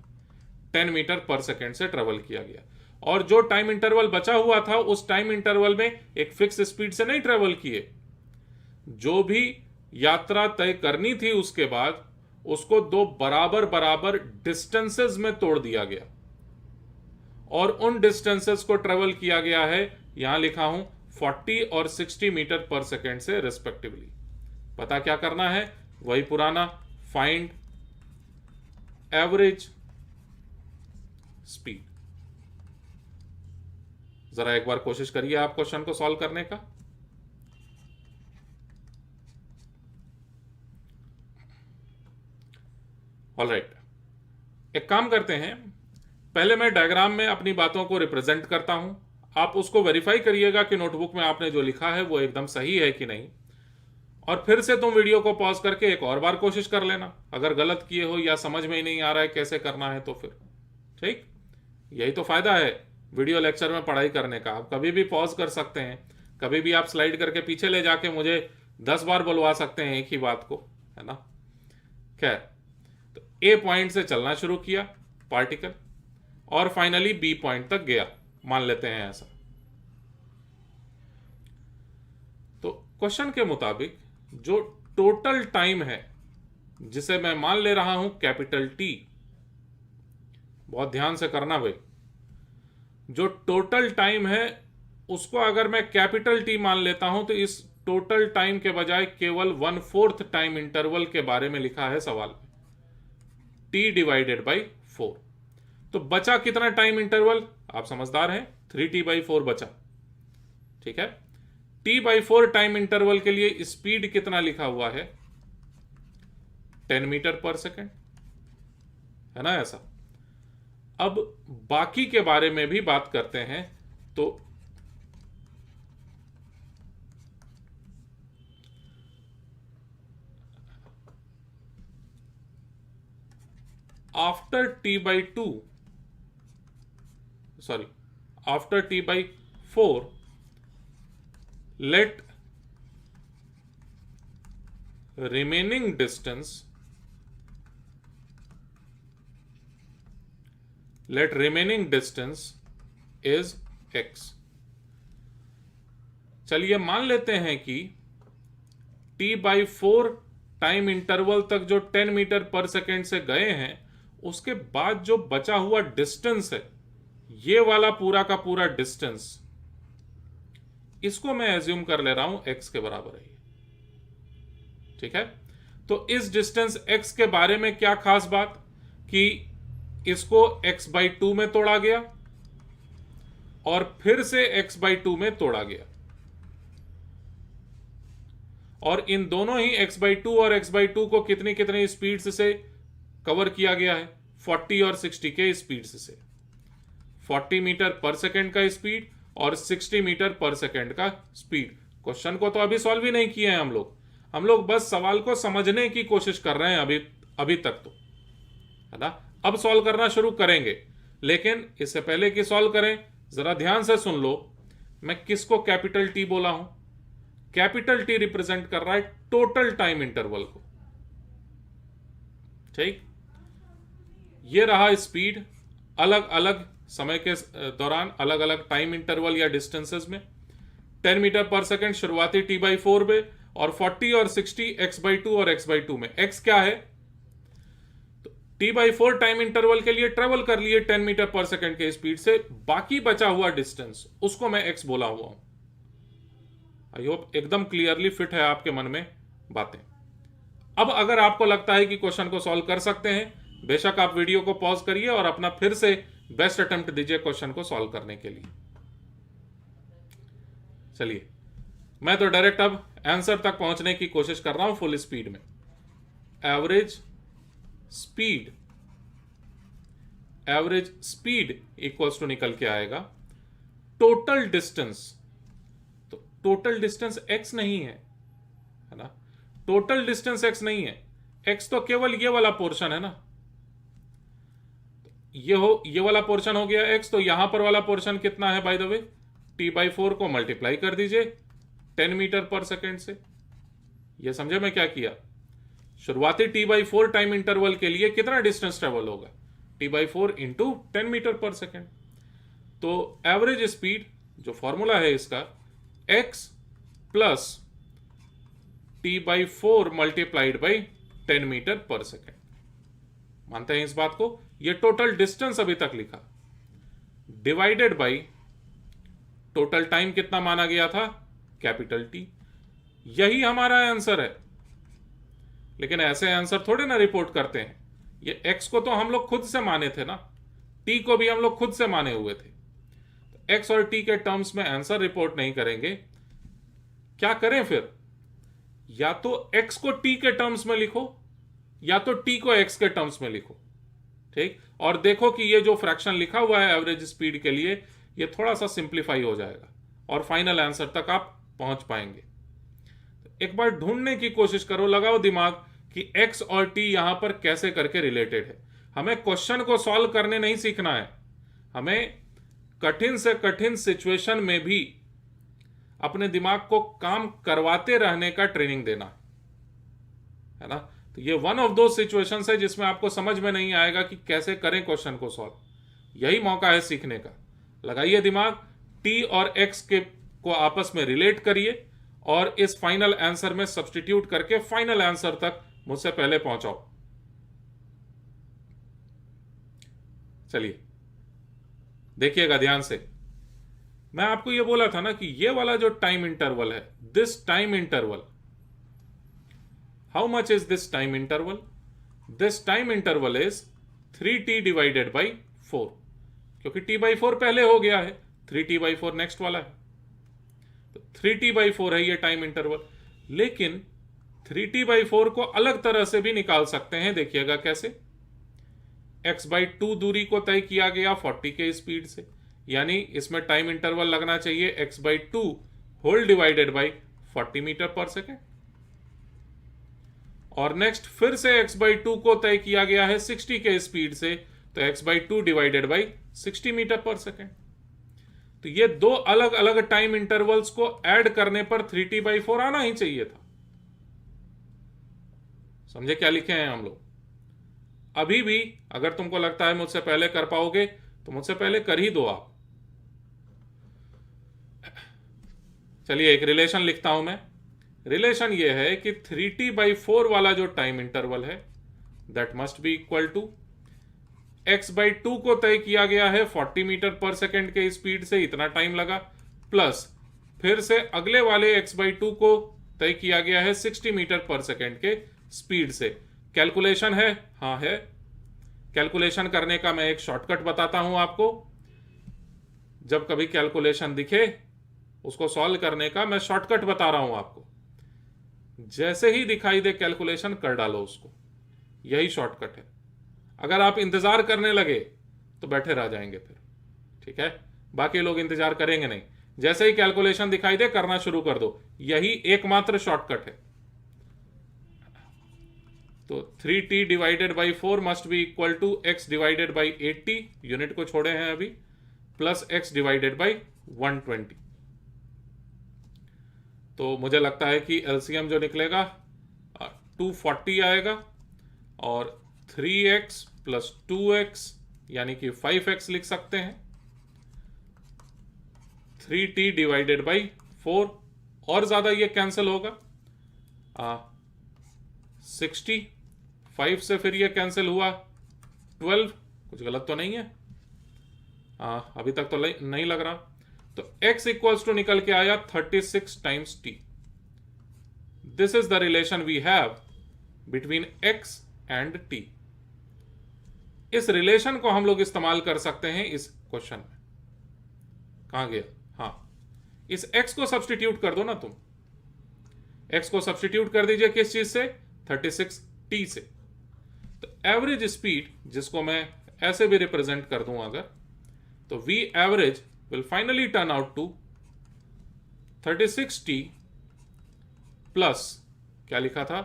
10 मीटर पर सेकेंड से ट्रेवल किया गया। और जो टाइम इंटरवल बचा हुआ था उस टाइम इंटरवल में एक फिक्स स्पीड से नहीं ट्रेवल किए, जो भी यात्रा तय करनी थी उसके बाद उसको दो बराबर बराबर डिस्टेंसेस में तोड़ दिया गया और उन डिस्टेंसेस को ट्रेवल किया गया है, यहां लिखा हूं 40 और 60 मीटर पर सेकेंड से रिस्पेक्टिवली। पता क्या करना है, वही पुराना, फाइंड एवरेज स्पीड। जरा एक बार कोशिश करिए आप क्वेश्चन को सॉल्व करने का। ऑलराइट, एक काम करते हैं, पहले मैं डायग्राम में अपनी बातों को रिप्रेजेंट करता हूं, आप उसको वेरीफाई करिएगा कि नोटबुक में आपने जो लिखा है वो एकदम सही है कि नहीं, और फिर से तुम वीडियो को पॉज करके एक और बार कोशिश कर लेना। अगर गलत किए हो या समझ में ही नहीं आ रहा है कैसे करना है तो फिर, ठीक, यही तो फायदा है वीडियो लेक्चर में पढ़ाई करने का। आप कभी भी पॉज कर सकते हैं, कभी भी आप स्लाइड करके पीछे ले जाके मुझे 10 बार बुलवा सकते हैं एक ही बात को, है ना। खैर, तो ए पॉइंट से चलना शुरू किया पार्टिकल और फाइनली बी पॉइंट तक गया, मान लेते हैं ऐसा। तो क्वेश्चन के मुताबिक जो टोटल टाइम है, जिसे मैं मान ले रहा हूं कैपिटल टी, बहुत ध्यान से करना भाई, जो टोटल टाइम है उसको अगर मैं कैपिटल टी मान लेता हूं तो इस टोटल टाइम के बजाय केवल 1/4 टाइम इंटरवल के बारे में लिखा है सवाल में, t डिवाइडेड बाई 4। तो बचा कितना टाइम इंटरवल, आप समझदार हैं, 3t/4 बचा, ठीक है। t/4 टाइम इंटरवल के लिए स्पीड कितना लिखा हुआ है, 10 मीटर पर सेकेंड, है ना ऐसा। अब बाकी के बारे में भी बात करते हैं। तो after t/4 let remaining distance is x। चलिए मान लेते हैं कि t/4 टाइम इंटरवल तक जो 10 मीटर पर सेकेंड से गए हैं, उसके बाद जो बचा हुआ डिस्टेंस है, ये वाला पूरा का पूरा डिस्टेंस इसको मैं एज्यूम कर ले रहा हूं x के बराबर है। ठीक है, तो इस डिस्टेंस x के बारे में क्या खास बात कि इसको x/2 में तोड़ा गया और फिर से x/2 में तोड़ा गया, और इन दोनों ही x/2 और x/2 को कितनी कितनी स्पीड्स से कवर किया गया है, 40 और 60 के स्पीड्स से। 40 मीटर पर सेकेंड का स्पीड और 60 मीटर पर सेकेंड का स्पीड। क्वेश्चन को तो अभी सॉल्व ही नहीं किए हैं हम लोग बस सवाल को समझने की कोशिश कर रहे हैं अभी तक तो, है ना। अब सॉल्व करना शुरू करेंगे, लेकिन इससे पहले कि सॉल्व करें जरा ध्यान से सुन लो, मैं किसको कैपिटल टी बोला हूं। कैपिटल टी रिप्रेजेंट कर रहा है टोटल टाइम इंटरवल को। ठीक, ये रहा स्पीड अलग अलग समय के दौरान, अलग अलग टाइम इंटरवल या डिस्टेंसेस में। 10 मीटर पर सेकेंड शुरुआती t/4 में, और 40 और 60 x/2 और x/2 में। x क्या है, तो t/4 टाइम इंटरवल के लिए ट्रेवल कर लिए 10 मीटर पर सेकेंड के स्पीड से, बाकी बचा हुआ डिस्टेंस उसको मैं x बोला हुआ हूं। आई होप एकदम क्लियरली फिट है आपके मन में बातें। अब अगर आपको लगता है कि क्वेश्चन को सॉल्व कर सकते हैं, बेशक आप वीडियो को पॉज करिए और अपना फिर से बेस्ट अटेम्प्ट दीजिए क्वेश्चन को सॉल्व करने के लिए। चलिए, मैं तो डायरेक्ट अब आंसर तक पहुंचने की कोशिश कर रहा हूं फुल स्पीड में। एवरेज स्पीड इक्वल्स टू निकल के आएगा टोटल डिस्टेंस। तो टोटल डिस्टेंस x नहीं है ना, टोटल डिस्टेंस x नहीं है, x तो केवल ये वाला पोर्शन है ना, ये वाला पोर्शन हो गया x। तो यहां पर वाला पोर्शन कितना है बाय द वे, t/4 को मल्टीप्लाई कर दीजिए 10 मीटर पर सेकेंड से। ये समझे मैं क्या किया, शुरुआती t/4 टाइम इंटरवल के लिए कितना डिस्टेंस ट्रेवल होगा, t/4 into 10 metre per second. तो एवरेज स्पीड जो फॉर्मूला है इसका, x plus t/4 multiplied by 10 metre per second. मानते हैं इस बात को, ये टोटल डिस्टेंस अभी तक लिखा, डिवाइडेड बाई टोटल टाइम कितना माना गया था, कैपिटल टी। यही हमारा आंसर है। लेकिन ऐसे आंसर थोड़े ना रिपोर्ट करते हैं, ये x को तो हम लोग खुद से माने थे ना, t को भी हम लोग खुद से माने हुए थे। तो x और t के टर्म्स में आंसर रिपोर्ट नहीं करेंगे, क्या करें फिर, या तो x को t के टर्म्स में लिखो या तो t को x के टर्म्स में लिखो। ठीक, और देखो कि ये जो फ्रैक्शन लिखा हुआ है एवरेज स्पीड के लिए, ये थोड़ा सा सिंप्लीफाई हो जाएगा और फाइनल आंसर तक आप पहुंच पाएंगे। तो एक बार ढूंढने की कोशिश करो, लगाओ दिमाग कि x और t यहां पर कैसे करके रिलेटेड है। हमें क्वेश्चन को सॉल्व करने नहीं सीखना है, हमें कठिन से कठिन सिचुएशन में भी अपने दिमाग को काम करवाते रहने का ट्रेनिंग देना है ना। तो ये वन ऑफ दो सिचुएशंस है जिसमें आपको समझ में नहीं आएगा कि कैसे करें क्वेश्चन को सॉल्व। यही मौका है सीखने का। लगाइए दिमाग, t और x को आपस में रिलेट करिए और इस फाइनल आंसर में सब्स्टिट्यूट करके फाइनल आंसर तक मुझसे पहले पहुंचाओ। चलिए देखिएगा ध्यान से, मैं आपको ये बोला था ना कि ये वाला जो टाइम इंटरवल है, this time interval, how much is this time interval, this time interval is 3t divided by 4, क्योंकि t/4 पहले हो गया है, 3t/4 नेक्स्ट वाला है, तो 3t/4 है ये टाइम इंटरवल। लेकिन 3t/4 को अलग तरह से भी निकाल सकते हैं, देखिएगा कैसे। x/2 दूरी को तय किया गया 40 के स्पीड से, यानी इसमें टाइम इंटरवल लगना चाहिए x/2 whole divided by 40 metre per second. और नेक्स्ट फिर से x/2 को तय किया गया है 60 के स्पीड से, तो x/2 divided by 60 metre per second. तो ये दो अलग अलग टाइम इंटरवल्स को ऐड करने पर 3t/4 आना ही चाहिए था। समझे क्या लिखे हैं हम लोग। अभी भी अगर तुमको लगता है मुझसे पहले कर पाओगे तो मुझसे पहले कर ही दो आप। चलिए एक रिलेशन लिखता हूं मैं। रिलेशन ये है कि 3t/4 वाला जो टाइम इंटरवल है that must be equal to x/2 को तय किया गया है 40 मीटर पर सेकेंड के स्पीड से, इतना टाइम लगा, प्लस फिर से अगले वाले x/2 को तय किया गया है 60 मीटर पर सेकेंड के स्पीड से। कैलकुलेशन है, हाँ है। कैलकुलेशन करने का मैं एक शॉर्टकट बताता हूं आपको। जब कभी कैलकुलेशन दिखे उसको सॉल्व करने का मैं शॉर्टकट बता रहा हूं आपको। जैसे ही दिखाई दे कैलकुलेशन कर डालो उसको, यही शॉर्टकट है। अगर आप इंतजार करने लगे तो बैठे रह जाएंगे फिर, ठीक है। बाकी लोग इंतजार करेंगे नहीं, जैसे ही कैलकुलेशन दिखाई दे करना शुरू कर दो, यही एकमात्र शॉर्टकट है। तो 3t divided by 4 must be equal to x divided by 80, unit को छोड़े हैं अभी, प्लस x डिवाइडेड बाई 120। तो मुझे लगता है कि एलसीएम जो निकलेगा 240 आएगा, और 3x प्लस 2x यानी कि 5x लिख सकते हैं। 3t डिवाइडेड बाई 4, और ज्यादा ये कैंसिल होगा 60, 5 से फिर ये कैंसिल हुआ 12, कुछ गलत तो नहीं है? अभी तक तो नहीं लग रहा। तो x इक्वल्स टू निकल के आया 36 times t। This is the relation we have between x and t। इस रिलेशन को हम लोग इस्तेमाल कर सकते हैं इस क्वेश्चन में। कहां गया? हाँ, इस x को सब्सटीट्यूट कर दो ना तुम। x को सब्सटीट्यूट कर दीजिए किस चीज से? 36t से। तो एवरेज स्पीड, जिसको मैं ऐसे भी रिप्रेजेंट कर दूं अगर, तो v average will finally turn out to 36t plus, क्या लिखा था,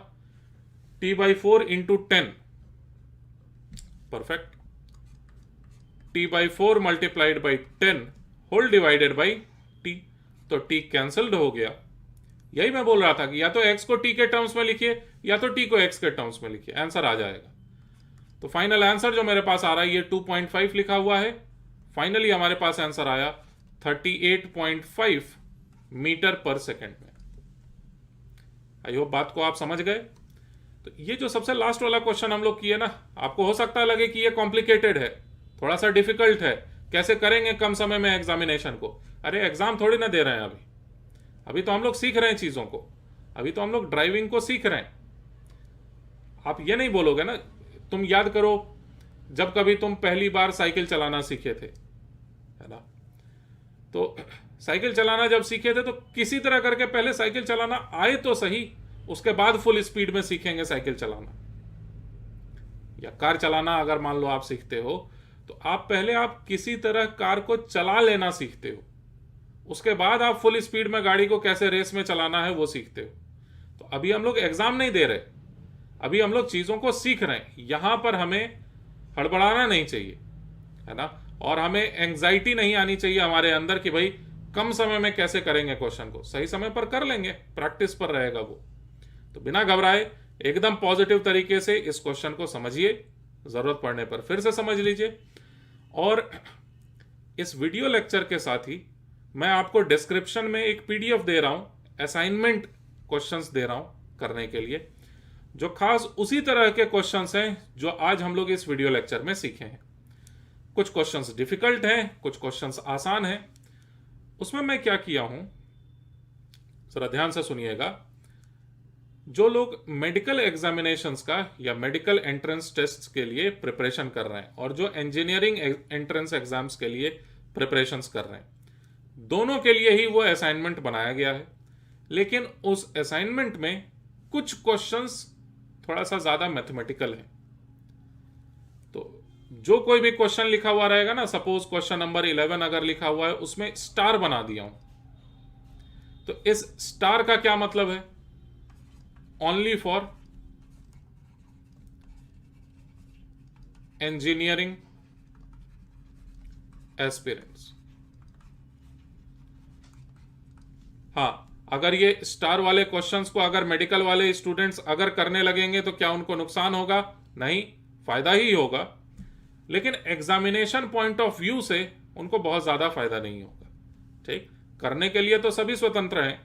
t/4 into 10, perfect, t/4 multiplied by 10 whole divided by t। तो t कैंसल्ड हो गया। यही मैं बोल रहा था कि या तो x को t के टर्म्स में लिखिए या तो t को x के टर्म्स में लिखिए, आंसर आ जाएगा। तो फाइनल आंसर जो मेरे पास आ रहा है ये 2.5 लिखा हुआ है। फाइनली हमारे पास आंसर आया 38.5 मीटर पर सेकेंड में। आई होप बात को आप समझ गए। तो ये जो सबसे लास्ट वाला क्वेश्चन हम लोग किए ना, आपको हो सकता है लगे कि ये कॉम्प्लिकेटेड है, थोड़ा सा डिफिकल्ट है, कैसे करेंगे कम समय में एग्जामिनेशन को। अरे एग्जाम थोड़ी ना दे रहे हैं अभी तो हम लोग सीख रहे हैं चीजों को, अभी तो हम लोग ड्राइविंग को सीख रहे हैं। आप ये नहीं बोलोगे ना, तुम याद करो जब कभी तुम पहली बार साइकिल चलाना सीखे थे, है ना, तो साइकिल चलाना जब सीखे थे तो किसी तरह करके पहले साइकिल चलाना आए तो सही, उसके बाद फुल स्पीड में सीखेंगे साइकिल चलाना। या कार चलाना अगर मान लो आप सीखते हो, तो आप किसी तरह कार को चला लेना सीखते हो, उसके बाद आप फुल स्पीड में गाड़ी को कैसे रेस में चलाना है वो सीखते हो। तो अभी हम लोग एग्जाम नहीं दे रहे, अभी हम लोग चीजों को सीख रहे हैं। यहां पर हमें हड़बड़ाना नहीं चाहिए, है ना, और हमें एंग्जाइटी नहीं आनी चाहिए हमारे अंदर कि भाई कम समय में कैसे करेंगे क्वेश्चन को, सही समय पर कर लेंगे, प्रैक्टिस पर रहेगा वो। तो बिना घबराए एकदम पॉजिटिव तरीके से इस क्वेश्चन को समझिए, जरूरत पड़ने पर फिर से समझ लीजिए। और इस वीडियो लेक्चर के साथ ही मैं आपको डिस्क्रिप्शन में एक पीडीएफ दे रहा हूं, असाइनमेंट क्वेश्चंस दे रहा हूं करने के लिए, जो खास उसी तरह के क्वेश्चंस हैं जो आज हम लोग इस वीडियो लेक्चर में सीखे हैं। कुछ क्वेश्चंस डिफिकल्ट हैं, कुछ क्वेश्चंस आसान हैं। उसमें मैं क्या किया हूं, जरा ध्यान से सुनिएगा। जो लोग मेडिकल एग्जामिनेशंस का या मेडिकल एंट्रेंस टेस्ट के लिए प्रिपरेशन कर रहे हैं और जो इंजीनियरिंग एंट्रेंस एग्जाम्स के लिए प्रिपरेशंस कर रहे हैं, दोनों के लिए ही वो असाइनमेंट बनाया गया है। लेकिन उस असाइनमेंट में कुछ क्वेश्चंस थोड़ा सा ज्यादा मैथमेटिकल है। तो जो कोई भी क्वेश्चन लिखा हुआ रहेगा ना, सपोज क्वेश्चन नंबर 11 अगर लिखा हुआ है, उसमें स्टार बना दिया हूं, तो इस स्टार का क्या मतलब है? Only for engineering aspirants. हाँ, अगर ये स्टार वाले क्वेश्चंस को अगर मेडिकल वाले स्टूडेंट्स अगर करने लगेंगे तो क्या उनको नुकसान होगा? नहीं, फायदा ही होगा। लेकिन एग्जामिनेशन पॉइंट ऑफ व्यू से उनको बहुत ज्यादा फायदा नहीं होगा। ठीक, करने के लिए तो सभी स्वतंत्र हैं,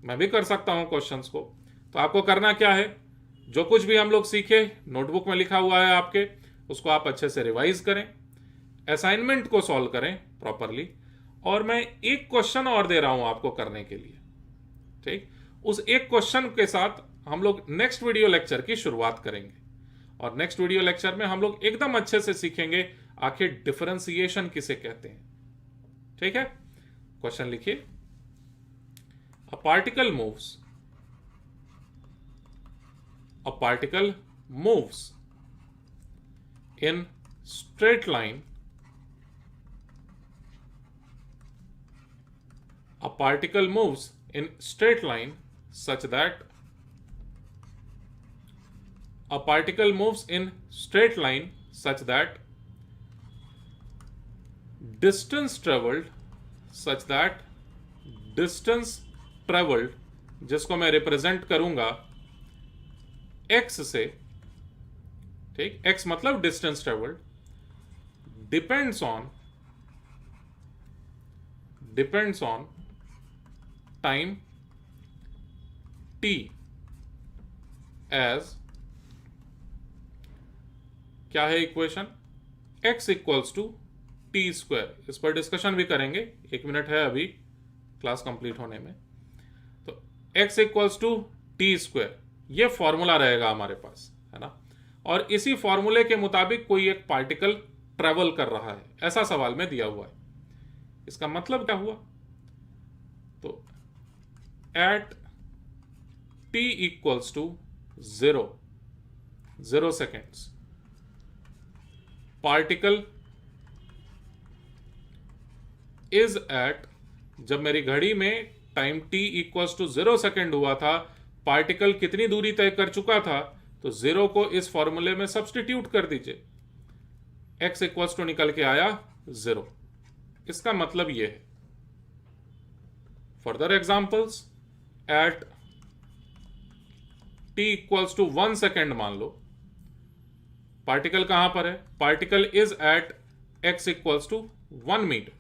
मैं भी कर सकता हूं क्वेश्चंस को। तो आपको करना क्या है, जो कुछ भी हम लोग सीखे नोटबुक में लिखा हुआ है आपके, उसको आप अच्छे से रिवाइज करें, असाइनमेंट को सॉल्व करें प्रॉपरली, और मैं एक क्वेश्चन और दे रहा हूं आपको करने के लिए। ठीक, उस एक क्वेश्चन के साथ हम लोग नेक्स्ट वीडियो लेक्चर की शुरुआत करेंगे, और नेक्स्ट वीडियो लेक्चर में हम लोग एकदम अच्छे से सीखेंगे आखिर डिफरेंशिएशन किसे कहते हैं। ठीक है, क्वेश्चन लिखिए। A particle moves in straight line. A particle moves in straight line such that distance traveled जिसको मैं रिप्रेजेंट करूंगा x से, ठीक, x मतलब distance travelled, depends on time t as, क्या है equation, x equals to t square. इस पर डिस्कशन भी करेंगे, 1 मिनट है अभी क्लास कंप्लीट होने में। तो x equals to t square, ये फॉर्मूला रहेगा हमारे पास, है ना। और इसी फॉर्मूले के मुताबिक कोई एक पार्टिकल ट्रेवल कर रहा है, ऐसा सवाल में दिया हुआ है। इसका मतलब क्या हुआ, तो at t equals to 0 seconds particle is at, जब मेरी घड़ी में time t equals to 0 second हुआ था, पार्टिकल कितनी दूरी तय कर चुका था, तो 0 को इस फॉर्मूले में सब्स्टिट्यूट कर दीजिए, x इक्वल्स टू निकल के आया 0। इसका मतलब यह है। Further examples, at t equals to 1 second मान लो, पार्टिकल कहां पर है, particle is at x equals to 1 metre.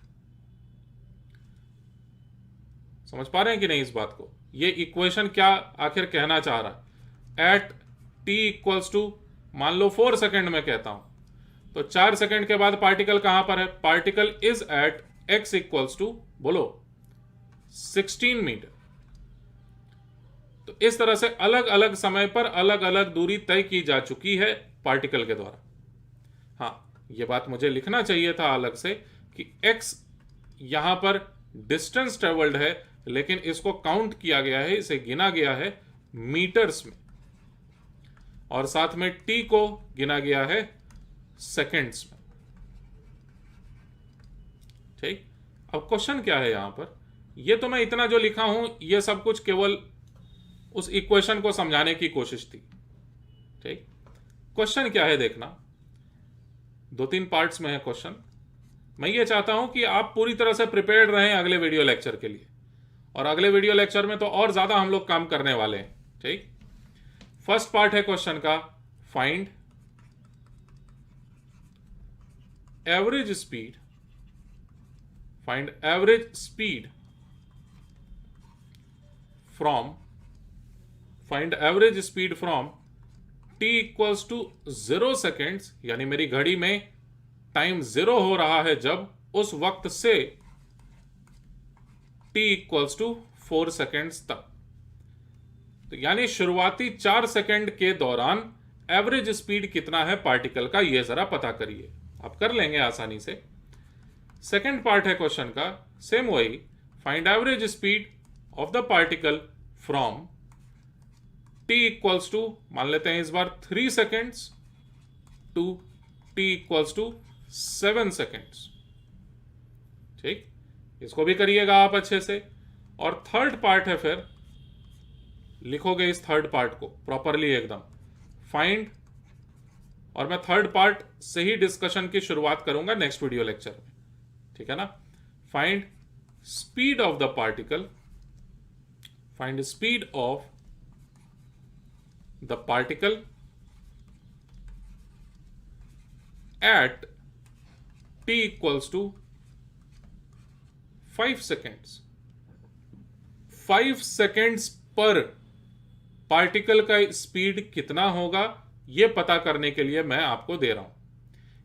समझ पा रहे हैं कि नहीं इस बात को, ये इक्वेशन क्या आखिर कहना चाह रहा है। एट t इक्वल्स टू मान लो 4 सेकेंड में कहता हूं, तो 4 सेकेंड के बाद पार्टिकल कहां पर है, particle is at x equals to, बोलो, 16 मीटर। तो इस तरह से अलग अलग समय पर अलग अलग दूरी तय की जा चुकी है पार्टिकल के द्वारा। हाँ, यह बात मुझे लिखना चाहिए था अलग से कि x यहां पर डिस्टेंस ट्रेवल्ड है, लेकिन इसको काउंट किया गया है, इसे गिना गया है मीटर्स में, और साथ में t को गिना गया है सेकेंड्स में। ठीक, अब क्वेश्चन क्या है यहां पर, ये तो मैं इतना जो लिखा हूं ये सब कुछ केवल उस इक्वेशन को समझाने की कोशिश थी। ठीक, क्वेश्चन क्या है देखना, 2-3 पार्ट्स में है क्वेश्चन। मैं ये चाहता हूं कि आप पूरी तरह से प्रिपेयर्ड रहें अगले वीडियो लेक्चर के लिए, और अगले वीडियो लेक्चर में तो और ज्यादा हम लोग काम करने वाले हैं। ठीक, फर्स्ट पार्ट है क्वेश्चन का, find average speed, from t equals to 0 seconds, यानी मेरी घड़ी में टाइम 0 हो रहा है जब, उस वक्त से t इक्वल्स टू 4 सेकेंड्स तक। तो यानी शुरुआती 4 सेकेंड के दौरान एवरेज स्पीड कितना है पार्टिकल का, यह जरा पता करिए। आप कर लेंगे आसानी से। सेकेंड पार्ट है क्वेश्चन का, सेम वही, find average speed of the particle from t equals to, मान लेते हैं इस बार 3 seconds, to t equals to 7 seconds. ठीक, इसको भी करिएगा आप अच्छे से। और थर्ड पार्ट है, फिर लिखोगे इस थर्ड पार्ट को प्रॉपरली एकदम, फाइंड, और मैं थर्ड पार्ट से ही डिस्कशन की शुरुआत करूंगा नेक्स्ट वीडियो लेक्चर में। ठीक है ना, find speed of the particle, find speed of the particle at t equals to 5 seconds. 5 seconds पर पार्टिकल का स्पीड कितना होगा यह पता करने के लिए मैं आपको दे रहा हूं।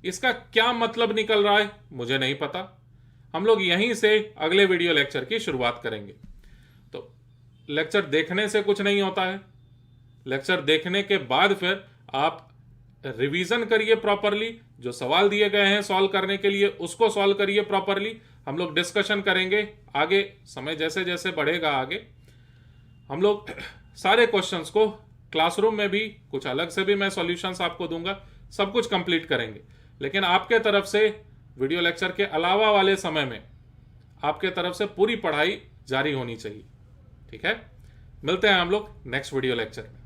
इसका क्या मतलब निकल रहा है मुझे नहीं पता, हम लोग यहीं से अगले वीडियो लेक्चर की शुरुआत करेंगे। तो लेक्चर देखने से कुछ नहीं होता है, लेक्चर देखने के बाद फिर आप रिवीजन करिए प्रॉपरली, जो सवाल दिए गए हैं सॉल्व करने के लिए उसको सॉल्व करिए प्रॉपरली। हम लोग डिस्कशन करेंगे आगे, समय जैसे जैसे बढ़ेगा आगे हम लोग सारे क्वेश्चंस को क्लासरूम में भी कुछ अलग से भी मैं सॉल्यूशंस आपको दूंगा, सब कुछ कंप्लीट करेंगे। लेकिन आपके तरफ से वीडियो लेक्चर के अलावा वाले समय में आपके तरफ से पूरी पढ़ाई जारी होनी चाहिए। ठीक है, मिलते हैं हम लोग नेक्स्ट वीडियो लेक्चर में।